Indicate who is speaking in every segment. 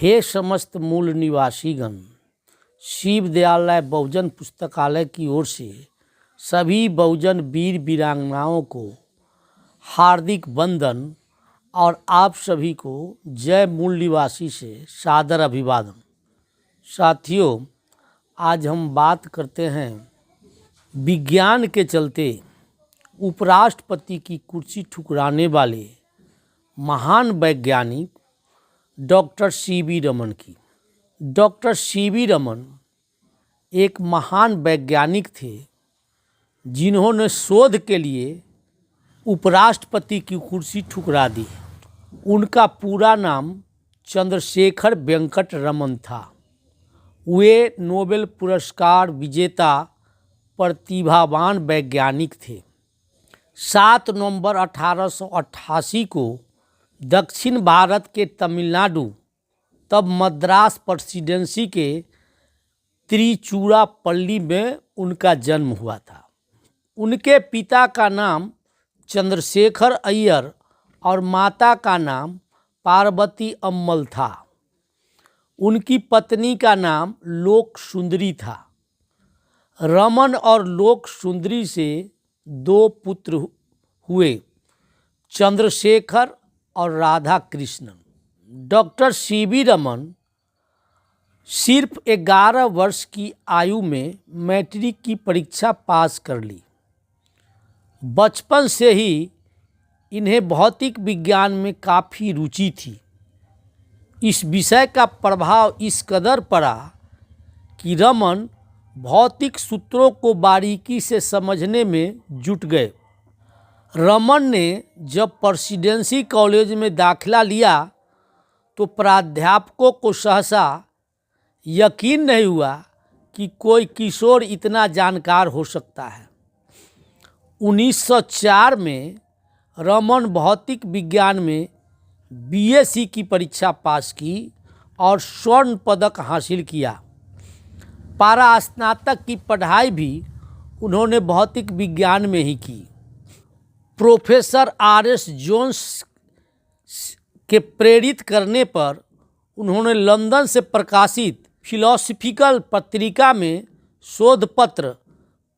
Speaker 1: हे समस्त मूल निवासीगण, शिव दयालय बहुजन पुस्तकालय की ओर से सभी बहुजन वीर वीरांगनाओं को हार्दिक वंदन और आप सभी को जय मूल निवासी से सादर अभिवादन। साथियों, आज हम बात करते हैं विज्ञान के चलते उपराष्ट्रपति की कुर्सी ठुकराने वाले महान वैज्ञानिक डॉक्टर सी.वी. रमन की। डॉक्टर सी.वी. रमन एक महान वैज्ञानिक थे जिन्होंने शोध के लिए उपराष्ट्रपति की कुर्सी ठुकरा दी। उनका पूरा नाम चंद्रशेखर वेंकट रमन था। वे नोबेल पुरस्कार विजेता प्रतिभावान वैज्ञानिक थे। 7 नवंबर 1888 को दक्षिण भारत के तमिलनाडु, तब मद्रास प्रेसिडेंसी के तिरुचिरापल्ली में उनका जन्म हुआ था। उनके पिता का नाम चंद्रशेखर अय्यर और माता का नाम पार्वती अम्मल था। उनकी पत्नी का नाम लोक सुंदरी था। रमन और लोक सुंदरी से 2 पुत्र हुए, चंद्रशेखर और राधा कृष्णन। डॉक्टर सी.वी. रमन सिर्फ 11 वर्ष की आयु में मैट्रिक की परीक्षा पास कर ली। बचपन से ही इन्हें भौतिक विज्ञान में काफ़ी रुचि थी। इस विषय का प्रभाव इस कदर पड़ा कि रमन भौतिक सूत्रों को बारीकी से समझने में जुट गए। रमन ने जब प्रेसिडेंसी कॉलेज में दाखिला लिया तो प्राध्यापकों को सहसा यकीन नहीं हुआ कि कोई किशोर इतना जानकार हो सकता है। 1904 में रमन भौतिक विज्ञान में बीएससी की परीक्षा पास की और स्वर्ण पदक हासिल किया। पारास्नातक की पढ़ाई भी उन्होंने भौतिक विज्ञान में ही की। Professor RS. जोन्स के प्रेरित करने पर उन्होंने लंदन से प्रकाशित फिलोसॉफिकल पत्रिका में शोध पत्र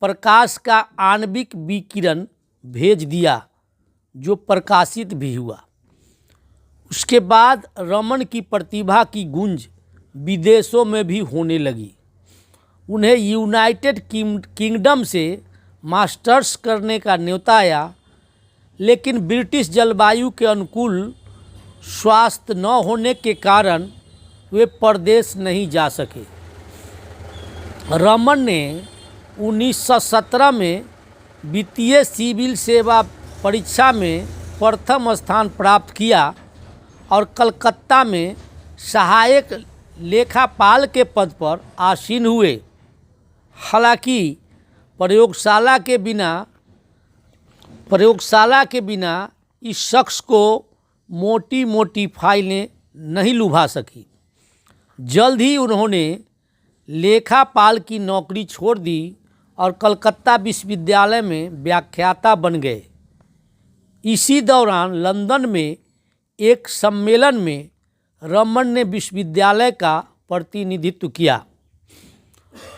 Speaker 1: प्रकाश का आणविक विकिरण भेज दिया, जो प्रकाशित भी हुआ। उसके बाद रमन की प्रतिभा की गूंज विदेशों में भी होने लगी। उन्हें यूनाइटेड किंगडम से मास्टर्स करने का न्योता आया, लेकिन ब्रिटिश जलवायु के अनुकूल स्वास्थ्य न होने के कारण वे परदेश नहीं जा सके। रमन ने 1917 में वित्तीय सिविल सेवा परीक्षा में प्रथम स्थान प्राप्त किया और कलकत्ता में सहायक लेखापाल के पद पर आसीन हुए। हालांकि प्रयोगशाला के बिना इस शख्स को मोटी मोटी फाइलें नहीं लुभा सकी। जल्द ही उन्होंने लेखापाल की नौकरी छोड़ दी और कलकत्ता विश्वविद्यालय में व्याख्याता बन गए। इसी दौरान लंदन में एक सम्मेलन में रमन ने विश्वविद्यालय का प्रतिनिधित्व किया।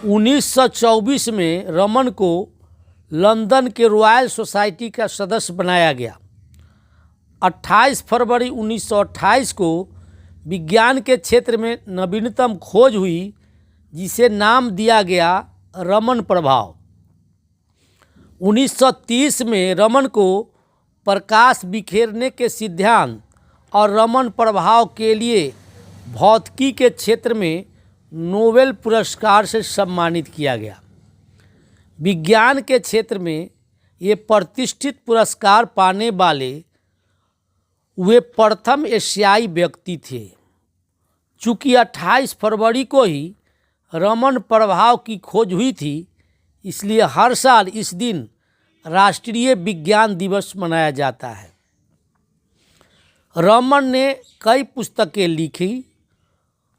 Speaker 1: 1924 में रमन को लंदन के रॉयल सोसाइटी का सदस्य बनाया गया। 28 फरवरी 1928 को विज्ञान के क्षेत्र में नवीनतम खोज हुई, जिसे नाम दिया गया रमन प्रभाव। 1930 में रमन को प्रकाश बिखेरने के सिद्धांत और रमन प्रभाव के लिए भौतिकी के क्षेत्र में नोबेल पुरस्कार से सम्मानित किया गया। विज्ञान के क्षेत्र में ये प्रतिष्ठित पुरस्कार पाने वाले वे प्रथम एशियाई व्यक्ति थे। चूँकि 28 फरवरी को ही रमन प्रभाव की खोज हुई थी, इसलिए हर साल इस दिन राष्ट्रीय विज्ञान दिवस मनाया जाता है। रमन ने कई पुस्तकें लिखी।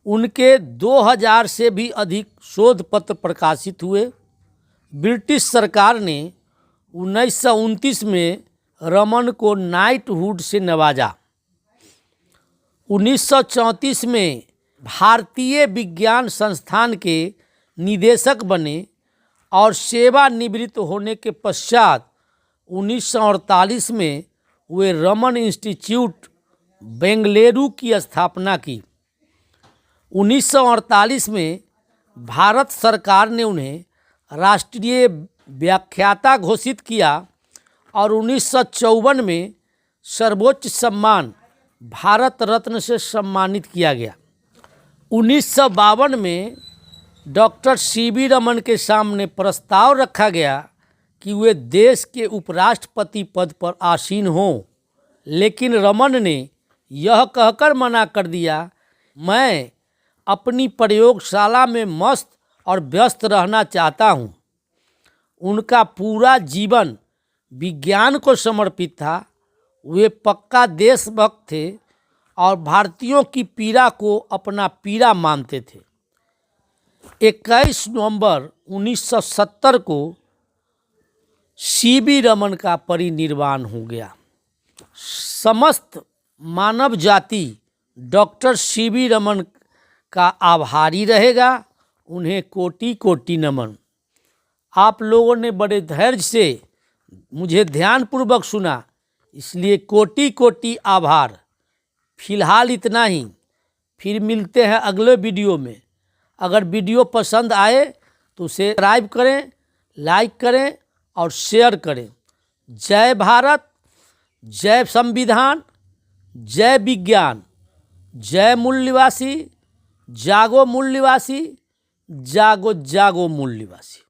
Speaker 1: उनके 2000 से भी अधिक शोध पत्र प्रकाशित हुए। ब्रिटिश सरकार ने 1929 में रमन को नाइटहुड से नवाजा। 1934 में भारतीय विज्ञान संस्थान के निदेशक बने और सेवानिवृत्त होने के पश्चात 1948 में वे रमन इंस्टीट्यूट बेंगलुरु की स्थापना की। 1948 में भारत सरकार ने उन्हें राष्ट्रीय व्याख्याता घोषित किया और 1954 में सर्वोच्च सम्मान भारत रत्न से सम्मानित किया गया। 1952 में डॉक्टर सी.वी. रमन के सामने प्रस्ताव रखा गया कि वे देश के उपराष्ट्रपति पद पर आसीन हों, लेकिन रमन ने यह कहकर मना कर दिया, मैं अपनी प्रयोगशाला में मस्त और व्यस्त रहना चाहता हूँ। उनका पूरा जीवन विज्ञान को समर्पित था। वे पक्का देशभक्त थे और भारतीयों की पीड़ा को अपना पीड़ा मानते थे। 21 नवंबर 1970 को सी.वी. रमन का परिनिर्वाण हो गया। समस्त मानव जाति डॉक्टर सी.वी. रमन का आभारी रहेगा। उन्हें कोटि कोटि नमन। आप लोगों ने बड़े धैर्य से मुझे ध्यानपूर्वक सुना, इसलिए कोटि कोटि आभार। फिलहाल इतना ही, फिर मिलते हैं अगले वीडियो में। अगर वीडियो पसंद आए तो उसे सब्सक्राइब करें, लाइक करें और शेयर करें। जय भारत, जय संविधान, जय विज्ञान, जय मूल्यवासी, जागो मूल्यवासी, जागो जागो मूल्यवासी।